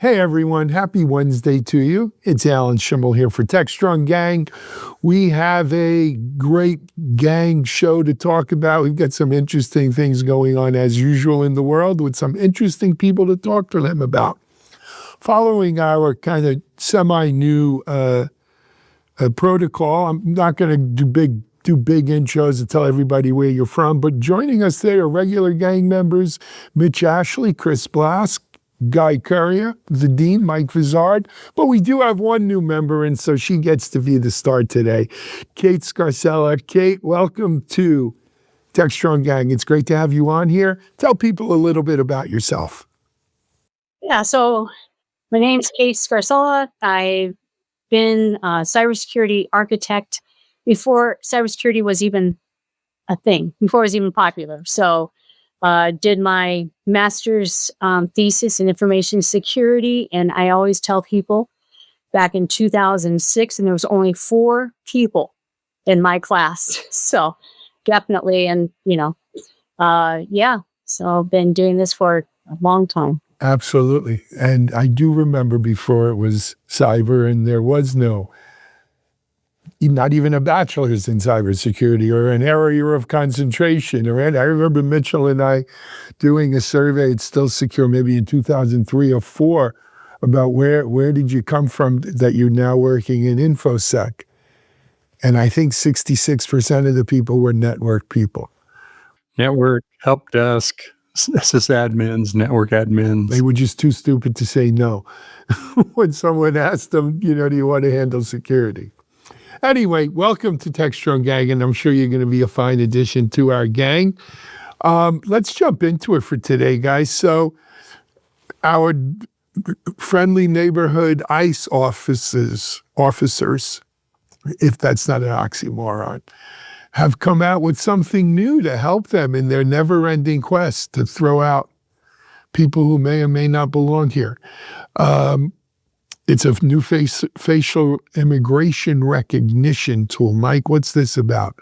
Hey everyone, happy Wednesday to you. It's Alan Schimmel here for TechStrong Gang. We have a great gang show to talk about. We've got some interesting things going on as usual in the world with some interesting people to talk to them about. Following our kind of semi-new protocol, I'm not going to do big intros and tell everybody where you're from, but joining us today are regular gang members, Mitch Ashley, Chris Blask, Guy Courier, the Dean, Mike Vizard. But we do have one new member, and so she gets to be the star today. Kate Scarcella. Kate, welcome to TechStrong Gang. It's great to have you on here. Tell people a little bit about yourself. Yeah, so my name's Kate Scarcella. I've been a cybersecurity architect before cybersecurity was even a thing, before it was even popular. So did my master's thesis in information security. And I always tell people back in 2006, and there was only 4 people in my class. So definitely. And, so I've been doing this for a long time. Absolutely. And I do remember before it was cyber and there was not even a bachelor's in cybersecurity or an area of concentration. I remember Mitchell and I doing a survey at Still Secure maybe in 2003 or 4 about where did you come from that you're now working in InfoSec. And I think 66% of the people were network people. Network, help desk, sysadmins, network admins. They were just too stupid to say no when someone asked them, do you want to handle security? Anyway, welcome to TechStrong Gang, and I'm sure you're going to be a fine addition to our gang. Let's jump into it for today, guys. So our friendly neighborhood ICE officers, if that's not an oxymoron, have come out with something new to help them in their never-ending quest to throw out people who may or may not belong here. It's a new facial immigration recognition tool. Mike, what's this about?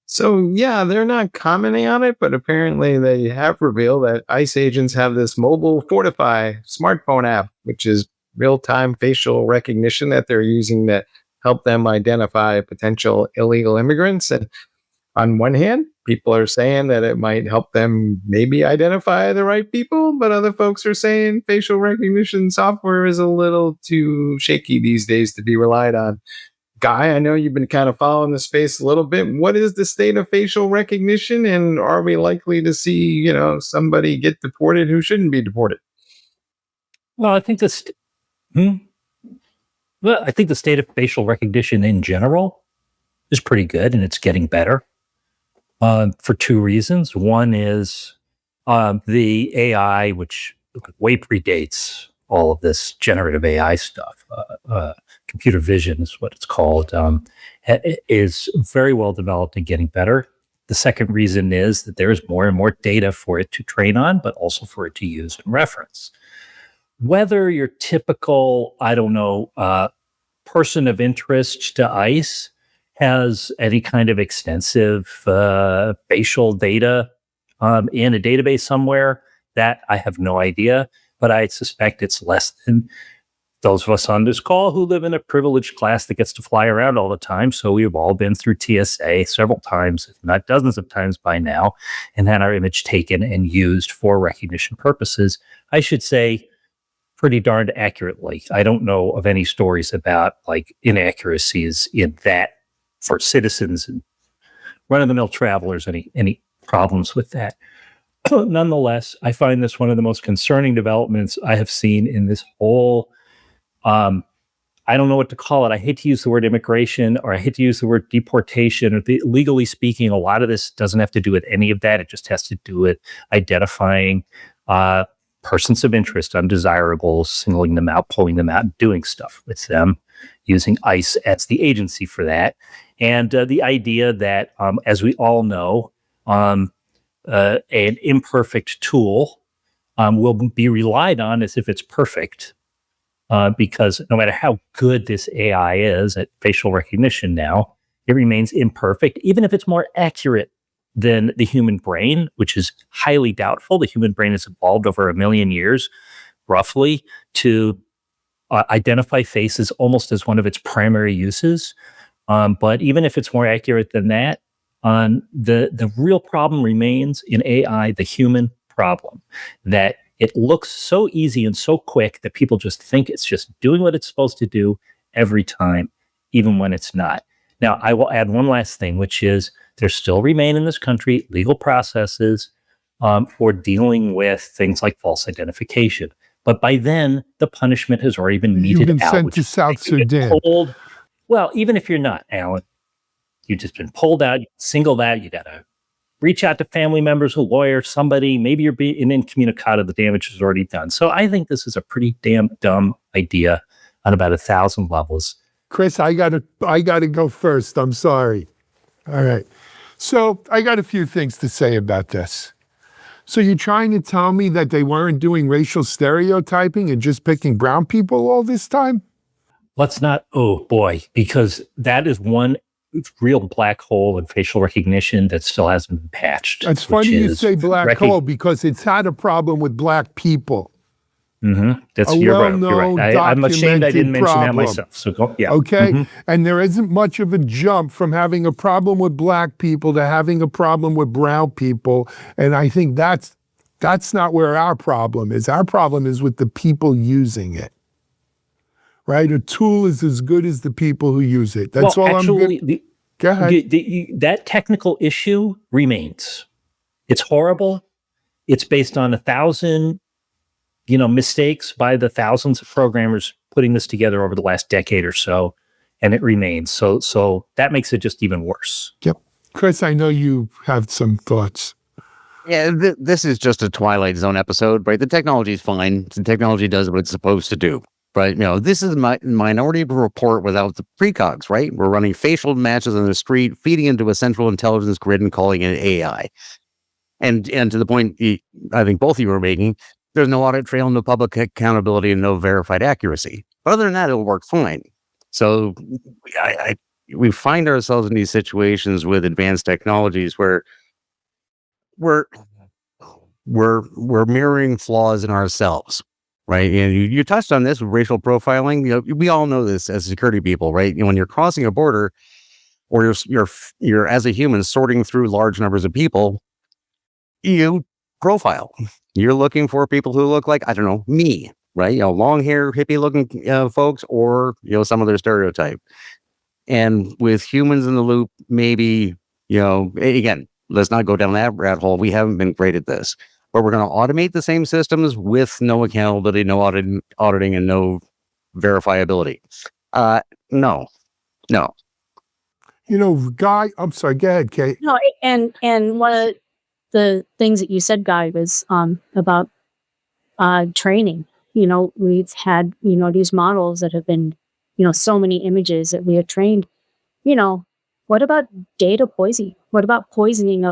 So, they're not commenting on it, but apparently they have revealed that ICE agents have this mobile Fortify smartphone app, which is real-time facial recognition that they're using to help them identify potential illegal immigrants. And on one hand, people are saying that it might help them maybe identify the right people, but other folks are saying facial recognition software is a little too shaky these days to be relied on. Guy, I know you've been kind of following the space a little bit. What is the state of facial recognition, and are we likely to see, somebody get deported who shouldn't be deported? Well, I think the state of facial recognition in general is pretty good, and it's getting better. For 2 reasons. One is the AI, which way predates all of this generative AI stuff. Computer vision is what it's called, is very well developed and getting better. The second reason is that there is more and more data for it to train on, but also for it to use and reference. Whether your typical, person of interest to ICE has any kind of extensive facial data in a database somewhere, that I have no idea, but I suspect it's less than those of us on this call who live in a privileged class that gets to fly around all the time. So we've all been through TSA several times, if not dozens of times by now, and had our image taken and used for recognition purposes. I should say pretty darned accurately. I don't know of any stories about inaccuracies in that for citizens and run-of-the-mill travelers, any problems with that. Nonetheless, I find this one of the most concerning developments I have seen in this whole, I don't know what to call it. I hate to use the word immigration, or I hate to use the word deportation. Legally speaking, a lot of this doesn't have to do with any of that. It just has to do with identifying persons of interest, undesirables, singling them out, pulling them out, and doing stuff with them, using ICE as the agency for that. And the idea that, as we all know, an imperfect tool will be relied on as if it's perfect, because no matter how good this AI is at facial recognition now, it remains imperfect, even if it's more accurate than the human brain, which is highly doubtful. The human brain has evolved over 1 million years roughly to identify faces almost as one of its primary uses. But even if it's more accurate than that, the real problem remains in AI, the human problem, that it looks so easy and so quick that people just think it's just doing what it's supposed to do every time, even when it's not. Now, I will add one last thing, which is there still remain in this country legal processes for dealing with things like false identification. But by then, the punishment has already been You've meted been out. sent to South Sudan. Well, even if you're not, Alan, you've just been pulled out, singled out. You got to reach out to family members, a lawyer, somebody. Maybe you're being incommunicado. The damage is already done. So I think this is a pretty damn dumb idea on about 1,000 levels. Chris, I gotta go first. I'm sorry. All right. So I got a few things to say about this. So you're trying to tell me that they weren't doing racial stereotyping and just picking brown people all this time? Let's not, oh boy, because that is one real black hole in facial recognition that still hasn't been patched. It's funny you say black hole because it's had a problem with black people. Mm-hmm. You're right. I'm ashamed I didn't mention that myself. So go, yeah. Okay. Mm-hmm. And there isn't much of a jump from having a problem with black people to having a problem with brown people. And I think that's not where our problem is. Our problem is with the people using it. Right? A tool is as good as the people who use it. That's all I'm going. Go ahead. That technical issue remains. It's horrible. It's based on 1,000 mistakes by the thousands of programmers putting this together over the last decade or so, and it remains. So that makes it just even worse. Yep. Chris, I know you have some thoughts. Yeah, this is just a Twilight Zone episode, right? The technology is fine. The technology does what it's supposed to do, right? This is my Minority Report without the precogs, right? We're running facial matches on the street, feeding into a central intelligence grid and calling it AI. And to the point I think both of you were making, there's no audit trail, no public accountability, and no verified accuracy. But other than that, it'll work fine. So we find ourselves in these situations with advanced technologies where we're mirroring flaws in ourselves, right? And you touched on this with racial profiling. We all know this as security people, right? When you're crossing a border, or you're as a human sorting through large numbers of people, you profile. You're looking for people who look like, I don't know, me, right? Long hair, hippie looking folks, or, some other stereotype. And with humans in the loop, maybe, again, let's not go down that rat hole. We haven't been great at this, but we're going to automate the same systems with no accountability, no auditing, and no verifiability. No. Guy, I'm sorry, go ahead, Kate. No, and one of the things that you said, Guy, was about training. We've had, these models that have been, so many images that we have trained. What about data poisoning? What about poisoning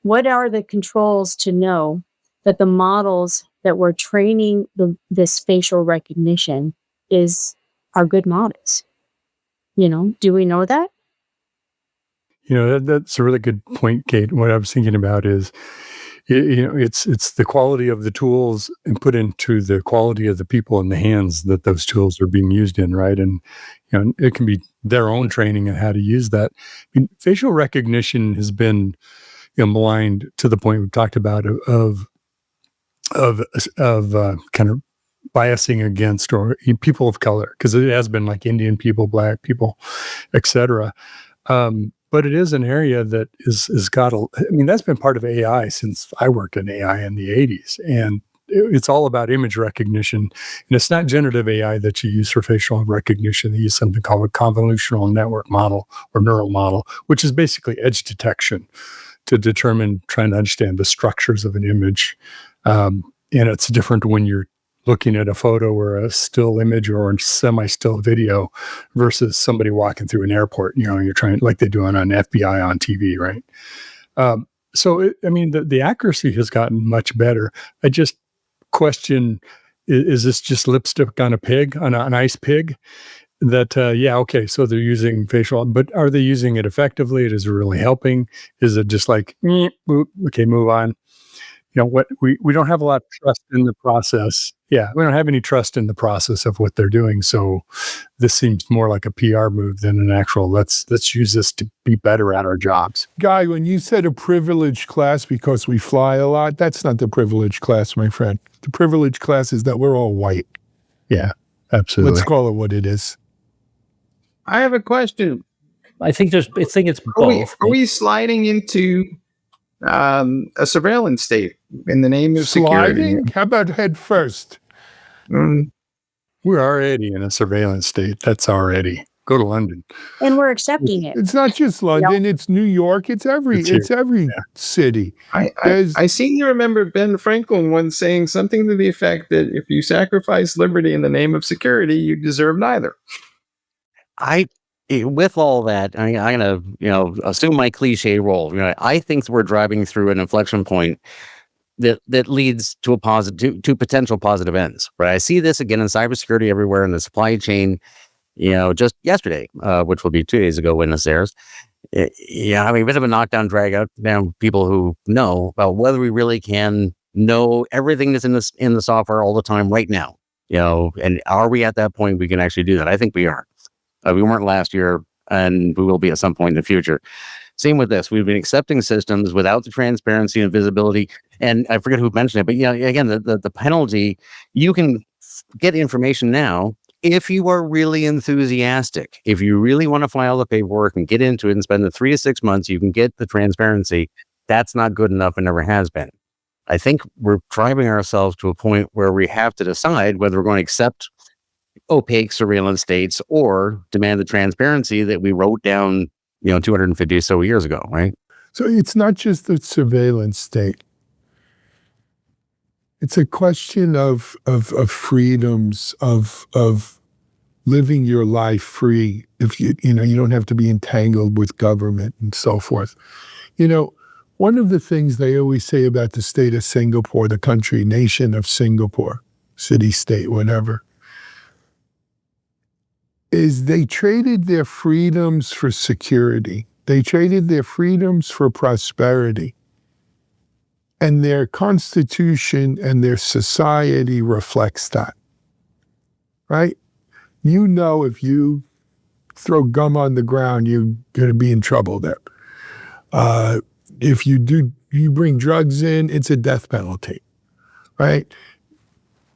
what are the controls to know that the models that we're training this facial recognition are good models? Do we know that? That's a really good point, Kate. What I was thinking about is, it's the quality of the tools and put into the quality of the people in the hands that those tools are being used in, right? And it can be their own training on how to use that. Facial recognition has been maligned to the point we've talked about of kind of biasing against or people of color, because it has been like Indian people, black people, etc. But it is an area that is got that's been part of AI since I worked in AI in the 80s. And it's all about image recognition. And it's not generative AI that you use for facial recognition. They use something called a convolutional network model or neural model, which is basically edge detection to trying to understand the structures of an image. And it's different when you're looking at a photo or a still image or a semi-still video versus somebody walking through an airport, you're trying, like they do on FBI on TV, right? The accuracy has gotten much better. I just question, is this just lipstick on a pig, on an ice pig? That, okay, so they're using facial, but are they using it effectively? Is it really helping? Is it just like, okay, move on? what we don't have a lot of trust in the process. Yeah, we don't have any trust in the process of what they're doing. So this seems more like a PR move than an actual let's use this to be better at our jobs. Guy, when you said a privileged class because we fly a lot, that's not the privileged class, my friend. The privileged class is that we're all white. Yeah, absolutely. Let's call it what it is. I have a question. I think it's Are we, both. are we sliding into a surveillance state in the name of Sliding? security? How about head first? Mm, We're already in a surveillance state. That's already. Go to London. And we're accepting it. It's not just London, it's New York, it's every It's here. city. I seem to remember Ben Franklin once saying something to the effect that if you sacrifice liberty in the name of security, you deserve neither. With all that, I'm gonna assume my cliche role. I think we're driving through an inflection point that leads to to potential positive ends. Right? I see this again in cybersecurity everywhere in the supply chain. Just yesterday, which will be 2 days ago when this airs. Having a bit of a knockdown, drag out down people who know about whether we really can know everything that's in the software all the time right now. And are we at that point we can actually do that? I think we are. We weren't last year, and we will be at some point in the future. Same with this. We've been accepting systems without the transparency and visibility. And I forget who mentioned it, but again, the penalty, you can get information now if you are really enthusiastic. If you really want to file the paperwork and get into it and spend the 3 to 6 months, you can get the transparency. That's not good enough and never has been. I think we're driving ourselves to a point where we have to decide whether we're going to accept opaque surveillance states or demand the transparency that we wrote down 250 or so years ago, right? So it's not just the surveillance state. It's a question of freedoms, of living your life free. If you don't have to be entangled with government and so forth. One of the things they always say about the state of Singapore, the country, nation of Singapore, city, state, whatever, is they traded their freedoms for security. They traded their freedoms for prosperity. And their constitution and their society reflects that, right? If you throw gum on the ground, you're going to be in trouble there. If you bring drugs in, it's a death penalty, right?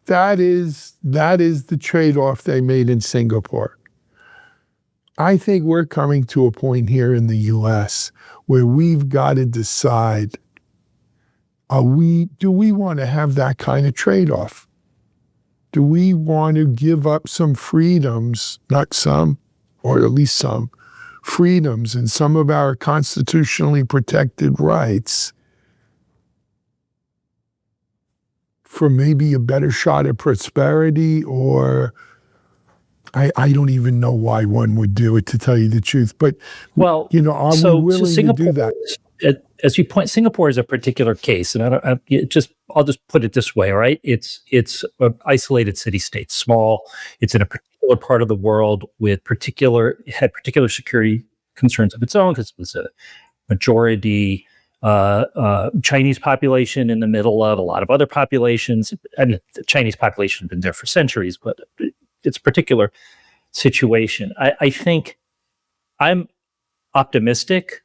That is the trade-off they made in Singapore. I think we're coming to a point here in the U.S. where we've got to decide, do we want to have that kind of trade-off? Do we want to give up some freedoms, not some, or at least some, freedoms and some of our constitutionally protected rights for maybe a better shot at prosperity? Or I don't even know why one would do it, to tell you the truth. But, are we willing to do that? As you point, Singapore is a particular case, and I'll just put it this way, all right? It's an isolated city-state, small. It's in a particular part of the world had particular security concerns of its own because it was a majority Chinese population in the middle of a lot of other populations. I mean, the Chinese population has been there for centuries, but it's a particular situation. I think I'm optimistic.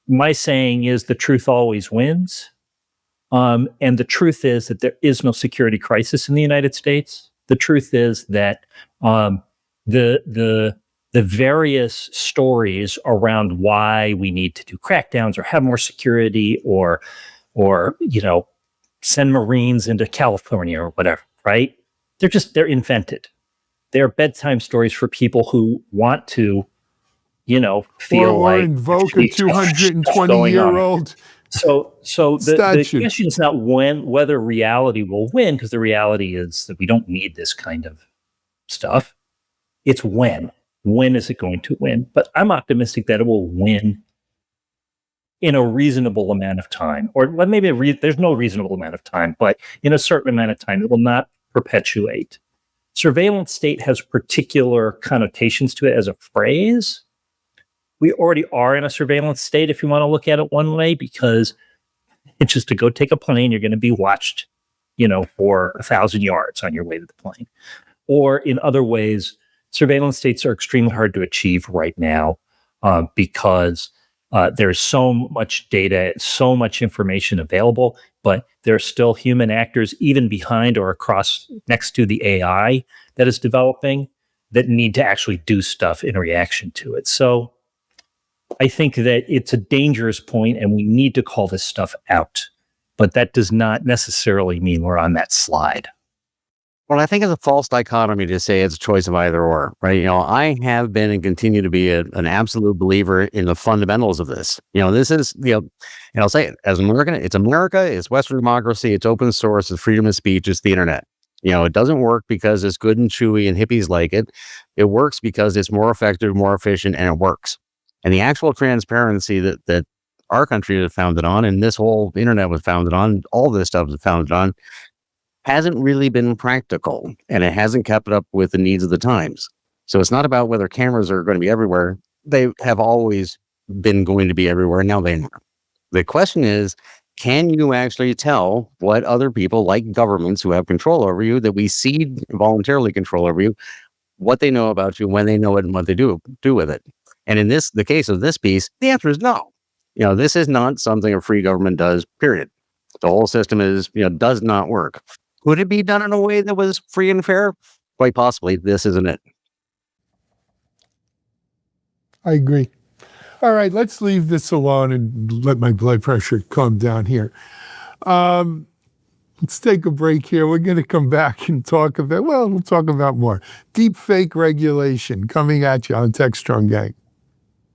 My saying is the truth always wins. And the truth is that there is no security crisis in the United States. The truth is that the various stories around why we need to do crackdowns or have more security or send Marines into California or whatever, right? They're invented. They're bedtime stories for people who want to, feel or like invoke a 220-year-old. So the question is not whether reality will win, because the reality is that we don't need this kind of stuff. It's when. When is it going to win? But I'm optimistic that it will win in a reasonable amount of time, or maybe there's no reasonable amount of time, but in a certain amount of time, it will not perpetuate. Surveillance state has particular connotations to it as a phrase. We already are in a surveillance state, if you want to look at it one way, because It's just to go take a plane, you're going to be watched, for 1,000 yards on your way to the plane. Or in other ways, surveillance states are extremely hard to achieve right now because there's so much data, so much information available, but there are still human actors even behind or across next to the AI that is developing that need to actually do stuff in reaction to it. So I think that it's a dangerous point and we need to call this stuff out. But that does not necessarily mean we're on that slide. Well, I think it's a false dichotomy to say it's a choice of either or, right? I have been and continue to be an absolute believer in the fundamentals of this. This is, and I'll say it, as an American, it's America, it's Western democracy, it's open source, it's freedom of speech, it's the internet. It doesn't work because it's good and chewy and hippies like it. It works because it's more effective, more efficient, and it works. And the actual transparency that our country is founded on, and this whole internet was founded on, all this stuff was founded on, hasn't really been practical, and it hasn't kept up with the needs of the times. So it's not about whether cameras are going to be everywhere. They have always been going to be everywhere. Now they are. The question is, can you actually tell what other people, like governments who have control over you, that we cede voluntarily control over you, what they know about you, when they know it, and what they do with it? And in the case of this piece, the answer is no. This is not something a free government does, period. The whole system does not work. Could it be done in a way that was free and fair? Quite possibly. This isn't it. I agree. All right, let's leave this alone and let my blood pressure calm down here. Let's take a break here. We're going to come back and we'll talk about more. Deep fake regulation coming at you on Tech Strong Gang.